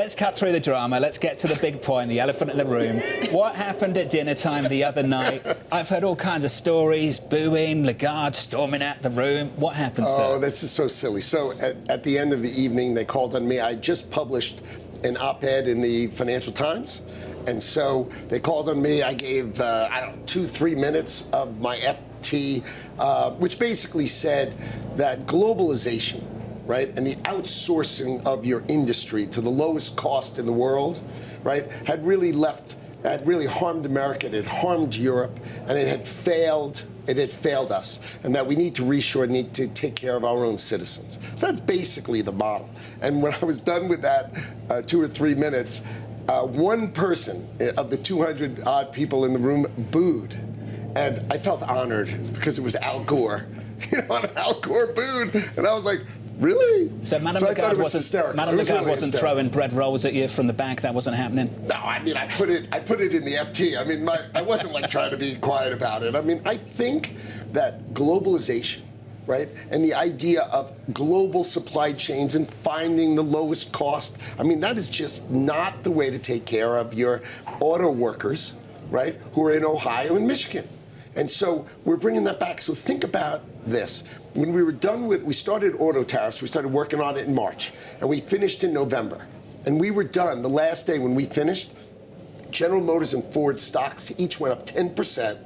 let's cut through the drama. Let's get to the big point, the elephant in the room. What happened at dinner time the other night? I've heard all kinds of stories, booing, Lagarde storming out the room. What happened, sir? Oh, this is so silly. So at the end of the evening, they called on me. I just published an op-ed in the Financial Times. And so they called on me. I gave, I don't know, 2-3 minutes of my FT, which basically said that globalization, right, and the outsourcing of your industry to the lowest cost in the world, right, had really harmed America, it had harmed Europe, and it had failed us, and that we need to reshore, need to take care of our own citizens. So that's basically the model. And when I was done with that 2 or 3 minutes, one person of the 200-odd people in the room booed. And I felt honored because it was Al Gore. You know, and Al Gore booed. And I was like, really? So Madame Lagarde wasn't throwing bread rolls at you from the back? That wasn't happening? No, I mean, I put it in the FT. I mean, I wasn't like trying to be quiet about it. I mean, I think that globalization, right, and the idea of global supply chains and finding the lowest cost, I mean, that is just not the way to take care of your auto workers, right, who are in Ohio and Michigan. And so we're bringing that back. So think about this. When we were done we started auto tariffs, we started working on it in March, and we finished in November. And we were done. The last day when we finished, General Motors and Ford stocks each went up 10%.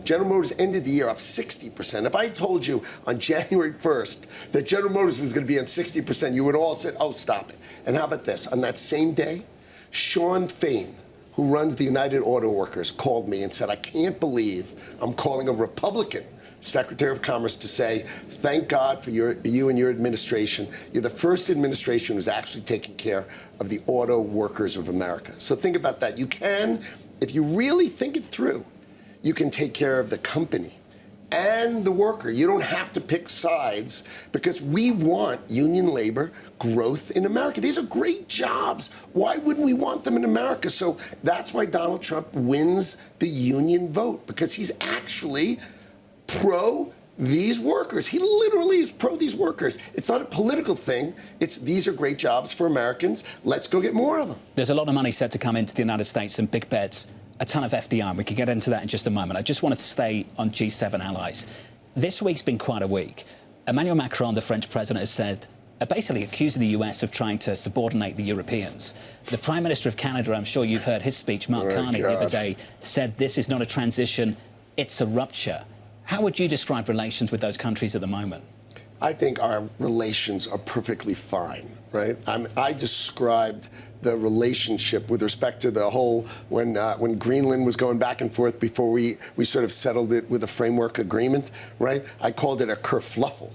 General Motors ended the year up 60%. If I told you on January 1st that General Motors was going to be on 60%, you would all say, oh, stop it. And how about this? On that same day, Sean Fain, who runs the United Auto Workers, called me and said, I can't believe I'm calling a Republican Secretary of Commerce to say, thank God for you and your administration. You're the first administration who's actually taking care of the auto workers of America. So think about that. You can, if you really think it through, you can take care of the company and the worker. You don't have to pick sides because we want union labor growth in America. These are great jobs. Why wouldn't we want them in America? So that's why Donald Trump wins the union vote, because he's actually pro these workers. He literally is pro these workers. It's not a political thing. It's these are great jobs for Americans. Let's go get more of them. There's a lot of money set to come into the United States and big bets. A ton of FDR. We can get into that in just a moment. I just wanted to stay on G7 allies. This week's been quite a week. Emmanuel Macron, the French president, has said, basically accusing the US of trying to subordinate the Europeans. The Prime Minister of Canada, I'm sure you heard his speech, Mark Carney, the other day, said this is not a transition, it's a rupture. How would you describe relations with those countries at the moment? I think our relations are perfectly fine, right? I described the relationship with respect to the whole, when Greenland was going back and forth before we sort of settled it with a framework agreement, right? I called it a kerfluffle,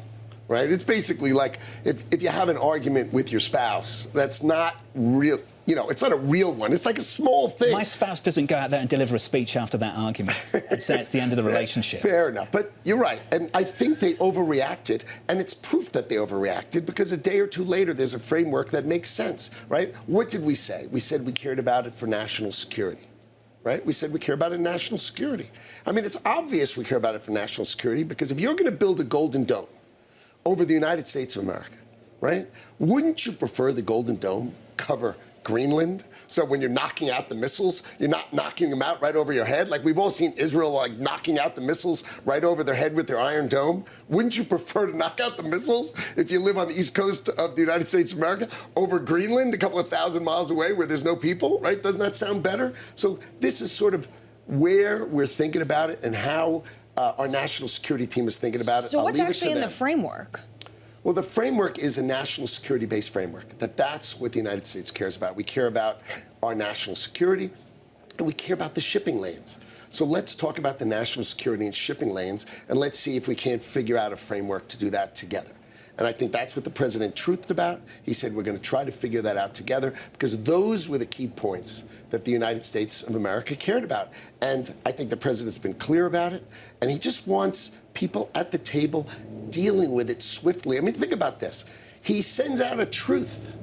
right? It's basically like if you have an argument with your spouse, that's not real, you know, it's not a real one. It's like a small thing. My spouse doesn't go out there and deliver a speech after that argument and say it's the end of the relationship. Fair enough. But you're right. And I think they overreacted. And it's proof that they overreacted because a day or two later, there's a framework that makes sense, right? What did we say? We said we cared about it for national security, right? We said we care about it in national security. I mean, it's obvious we care about it for national security because if you're going to build a Golden Dome over the United States of America, right, wouldn't you prefer the Golden Dome cover Greenland? So when you're knocking out the missiles, you're not knocking them out right over your head. Like we've all seen Israel like knocking out the missiles right over their head with their Iron Dome. Wouldn't you prefer to knock out the missiles if you live on the east coast of the United States of America over Greenland, a couple of thousand miles away where there's no people, right? Doesn't that sound better? So this is sort of where we're thinking about it and how our national security team is thinking about it. So what's actually in the framework? Well, the framework is a national security-based framework. That's what the United States cares about. We care about our national security, and we care about the shipping lanes. So let's talk about the national security and shipping lanes, and let's see if we can't figure out a framework to do that together. And I think that's what the president truthed about. He said we're going to try to figure that out together because those were the key points that the United States of America cared about. And I think the president's been clear about it, and he just wants people at the table dealing with it swiftly. I mean, think about this. He sends out a truth,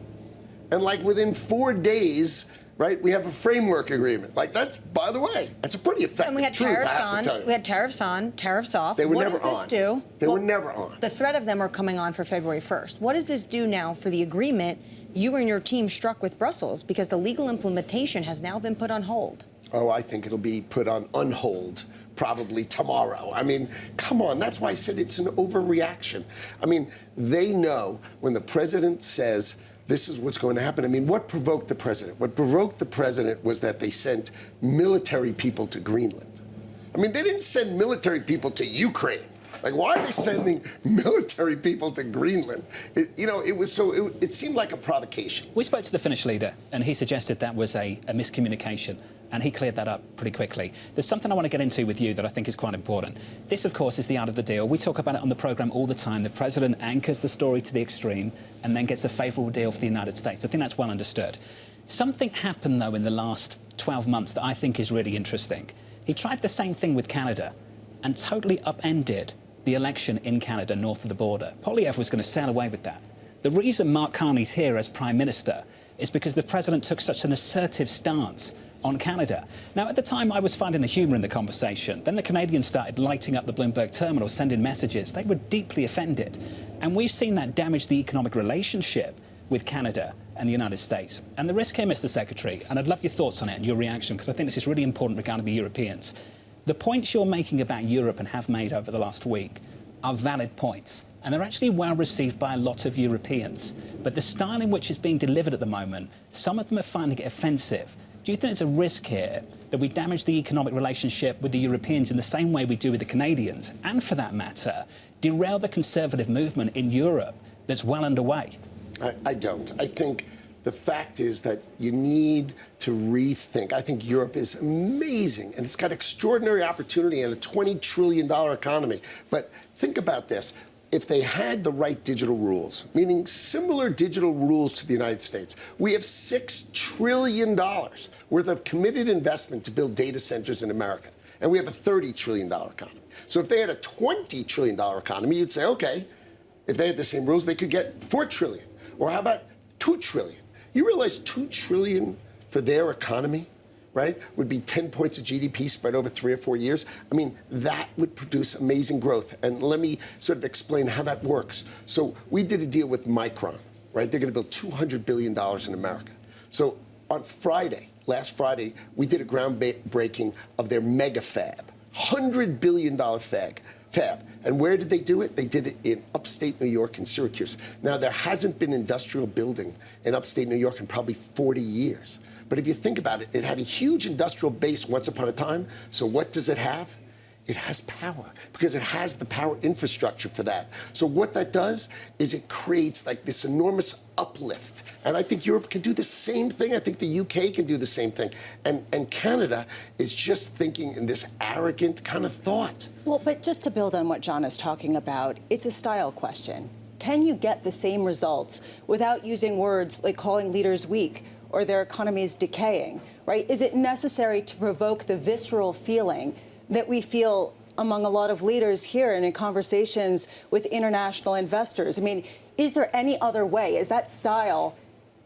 and like within 4 days, right, we have a framework agreement. Like that's, by the way, that's a pretty effective and we had truth, tariffs on, we had tariffs on, tariffs off. They were what never does this on. do? They were never on. The threat of them are coming on for February 1st. What does this do now for the agreement you and your team struck with Brussels because the legal implementation has now been put on hold. Oh, I think it'll be put on hold probably tomorrow. I mean, come on. That's why I said it's an overreaction. I mean, they know when the president says this is what's going to happen. I mean, what provoked the president? What provoked the president was that they sent military people to Greenland. I mean, they didn't send military people to Ukraine. Like, why are they sending military people to Greenland? It seemed like a provocation. We spoke to the Finnish leader, and he suggested that was a miscommunication, and he cleared that up pretty quickly. There's something I want to get into with you that I think is quite important. This, of course, is the art of the deal. We talk about it on the programme all the time. The president anchors the story to the extreme and then gets a favourable deal for the United States. I think that's well understood. Something happened, though, in the last 12 months that I think is really interesting. He tried the same thing with Canada and totally upended the election in Canada north of the border. Poilievre was going to sail away with that. The reason Mark Carney's here as Prime Minister is because the President took such an assertive stance on Canada. Now, at the time, I was finding the humour in the conversation. Then the Canadians started lighting up the Bloomberg terminal, sending messages. They were deeply offended. And we've seen that damage the economic relationship with Canada and the United States. And the risk here, Mr. Secretary, and I'd love your thoughts on it and your reaction, because I think this is really important regarding the Europeans. The points you're making about Europe and have made over the last week are valid points, and they're actually well received by a lot of Europeans. But the style in which it's being delivered at the moment, some of them are finding it offensive. Do you think there's a risk here that we damage the economic relationship with the Europeans in the same way we do with the Canadians, and for that matter, derail the conservative movement in Europe that's well underway? I don't. I think the fact is that you need to rethink. I think Europe is amazing, and it's got extraordinary opportunity and a $20 trillion economy. But think about this. If they had the right digital rules, meaning similar digital rules to the United States, we have $6 trillion worth of committed investment to build data centers in America. And we have a $30 trillion economy. So if they had a $20 trillion economy, you'd say, okay, if they had the same rules, they could get $4 trillion. Or how about $2 trillion? You realize $2 trillion for their economy, right, would be 10 points of GDP spread over 3 or 4 years? I mean, that would produce amazing growth. And let me sort of explain how that works. So we did a deal with Micron, right? They're going to build $200 billion in America. So on Friday, last Friday, we did a groundbreaking of their mega fab, $100 billion fab. And where did they do it? They did it in upstate New York and Syracuse. Now, there hasn't been industrial building in upstate New York in probably 40 years. But if you think about it, it had a huge industrial base once upon a time. So what does it have? It has power, because it has the power infrastructure for that. So what that does is it creates like this enormous uplift. And I think Europe can do the same thing. I think the UK can do the same thing. And Canada is just thinking in this arrogant kind of thought. Well, but just to build on what John is talking about, it's a style question. Can you get the same results without using words like calling leaders weak or their economies decaying, right? Is it necessary to provoke the visceral feeling that we feel among a lot of leaders here and in conversations with international investors? I mean, is there any other way? Is that style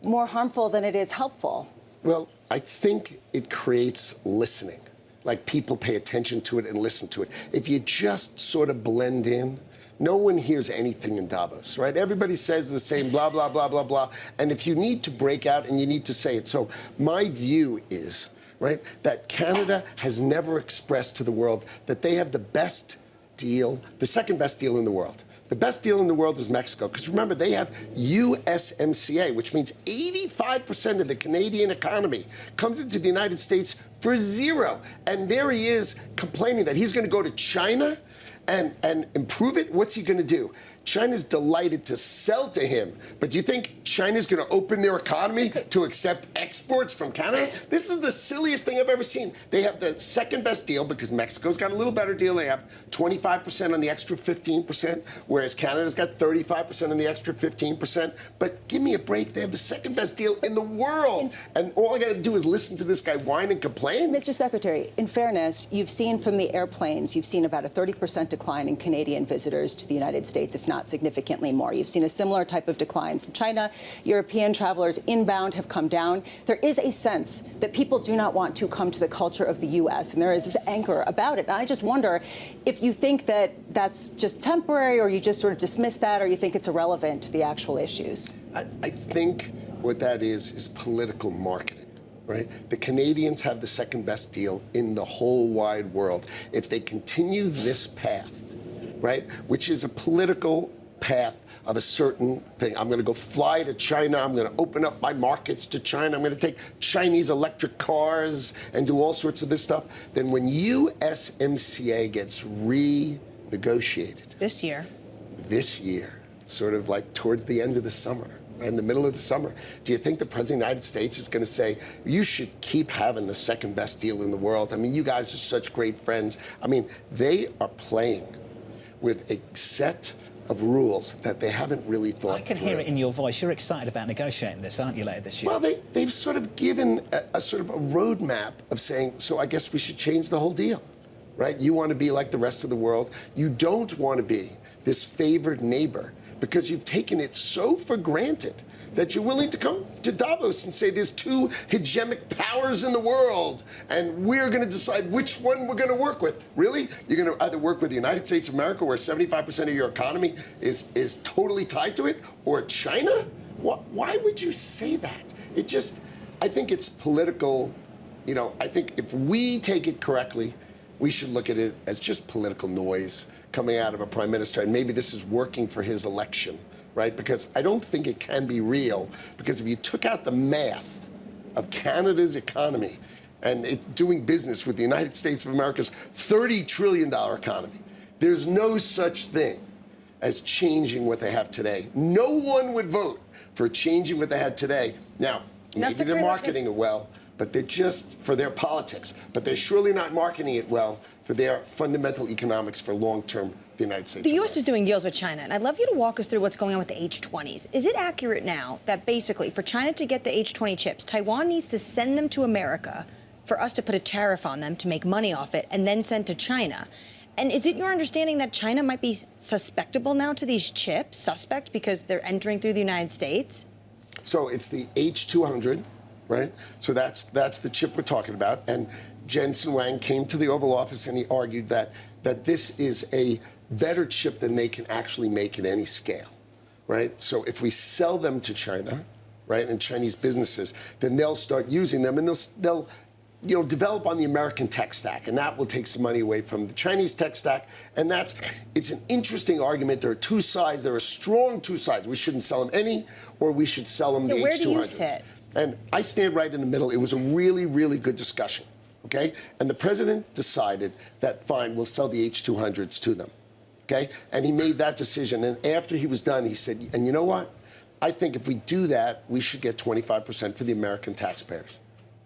more harmful than it is helpful? Well, I think it creates listening. Like, people pay attention to it and listen to it. If you just sort of blend in, no one hears anything in Davos, right? Everybody says the same blah, blah, blah, blah, blah. And if you need to break out and you need to say it. So my view is, right, that Canada has never expressed to the world that they have the best deal, the second best deal in the world. The best deal in the world is Mexico, because remember, they have USMCA, which means 85% of the Canadian economy comes into the United States for zero. And there he is complaining that he's going to go to China and improve it. What's he going to do? China's delighted to sell to him. But do you think China's going to open their economy to accept exports from Canada? This is the silliest thing I've ever seen. They have the second best deal because Mexico's got a little better deal. They have 25% on the extra 15%, whereas Canada's got 35% on the extra 15%. But give me a break. They have the second best deal in the world. And all I got to do is listen to this guy whine and complain? Mr. Secretary, in fairness, you've seen from the airplanes, you've seen about a 30% decline in Canadian visitors to the United States, if not significantly more. You've seen a similar type of decline from China. European travelers inbound have come down. There is a sense that people do not want to come to the culture of the U.S., and there is this anger about it. And I just wonder if you think that that's just temporary, or you just sort of dismiss that, or you think it's irrelevant to the actual issues. I think what that is political marketing. Right? The Canadians have the second best deal in the whole wide world. If they continue this path, right, which is a political path of a certain thing, I'm going to go fly to China, I'm going to open up my markets to China, I'm going to take Chinese electric cars and do all sorts of this stuff, then when USMCA gets renegotiated this year, sort of like towards the end of the summer, in the middle of the summer, do you think the President of the United States is going to say, you should keep having the second best deal in the world? I mean, you guys are such great friends. I mean, they are playing with a set of rules that they haven't really thought I can through. hear it in your voice. You're excited about negotiating this, aren't you, later this year? Well, they've sort of given a sort of a roadmap of saying, so I guess we should change the whole deal, right? You want to be like the rest of the world. You don't want to be this favored neighbor, because you've taken it so for granted that you're willing to come to Davos and say there's two hegemonic powers in the world, and we're going to decide which one we're going to work with. Really? You're going to either work with the United States of America, where 75% of your economy is totally tied to it, or China? Why would you say that? I think it's political. You know, I think if we take it correctly, we should look at it as just political noise coming out of a prime minister, and maybe this is working for his election, right? Because I don't think it can be real, because if you took out the math of Canada's economy and it doing business with the United States of America's $30 trillion economy, there's no such thing as changing what they have today. No one would vote for changing what they had today. Now, maybe they're marketing it well, but they're just for their politics. But they're surely not marketing it well for their fundamental economics for long-term the United States. The U.S. is doing deals with China, and I'd love you to walk us through what's going on with the H-20s. Is it accurate now that basically for China to get the H-20 chips, Taiwan needs to send them to America for us to put a tariff on them to make money off it and then send to China? And is it your understanding that China might be susceptible now to these chips, suspect because they're entering through the United States? So it's the H-200. Right? So that's the chip we're talking about. And Jensen Huang came to the Oval Office and he argued that this is a better chip than they can actually make at any scale. Right? So if we sell them to China, right, and Chinese businesses, then they'll start using them and they'll develop on the American tech stack, and that will take some money away from the Chinese tech stack. And it's an interesting argument. There are two sides. There are strong two sides. We shouldn't sell them any, or we should sell them the H-200s. Where do you sit? And I stand right in the middle. It was a really, really good discussion, okay? And the president decided that, fine, we'll sell the H-200s to them, okay? And he made that decision. And after he was done, he said, and you know what? I think if we do that, we should get 25% for the American taxpayers,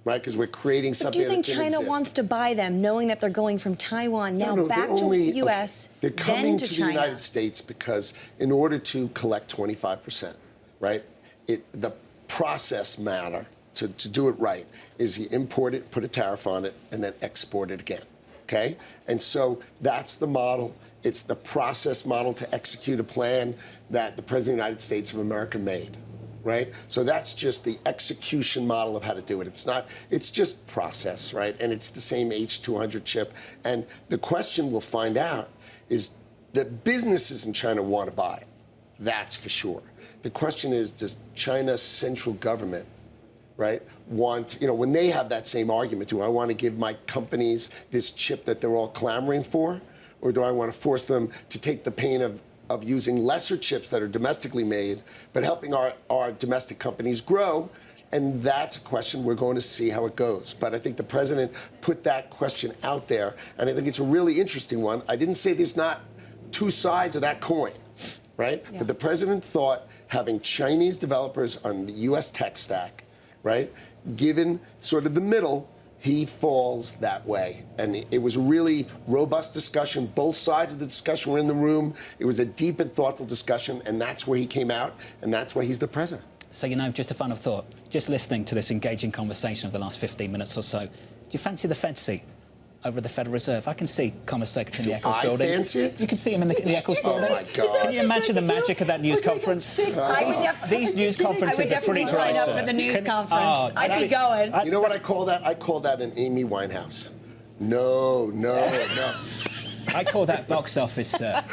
right? Because we're creating something that didn't exist. Do you think China wants to buy them, knowing that they're going from Taiwan now back to the U.S., they're coming to China? The United States because in order to collect 25%, right, the process matter to do it right is you import it, put a tariff on it, and then export it again, okay? And so that's the model. It's the process model to execute a plan that the President of the United States of America made, right? So that's just the execution model of how to do it. It's just process, right? And it's the same H-200 chip. And the question we'll find out is that businesses in China want to buy it. That's for sure. The question is, does China's central government, right, want, when they have that same argument, do I want to give my companies this chip that they're all clamoring for? Or do I want to force them to take the pain of using lesser chips that are domestically made, but helping our domestic companies grow? And that's a question we're going to see how it goes. But I think the president put that question out there, and I think it's a really interesting one. I didn't say there's not two sides of that coin. Right? Yeah. But the president thought having Chinese developers on the U.S. tech stack, right, given sort of the middle, he falls that way. And it was a really robust discussion. Both sides of the discussion were in the room. It was a deep and thoughtful discussion, and that's where he came out, and that's why he's the president. So, just a final thought. Just listening to this engaging conversation of the last 15 minutes or so, do you fancy the Fed seat over at the Federal Reserve? I can see Commerce Secretary in the Eccles building. I fancy it? You can see him in the Eccles building. Oh, my God. Can you imagine the magic of that news conference? These news conferences are pretty crazy. I would definitely sign up for the news conference. I'd be going. You know what I call that? I call that an Amy Winehouse. No. I call that box office, sir.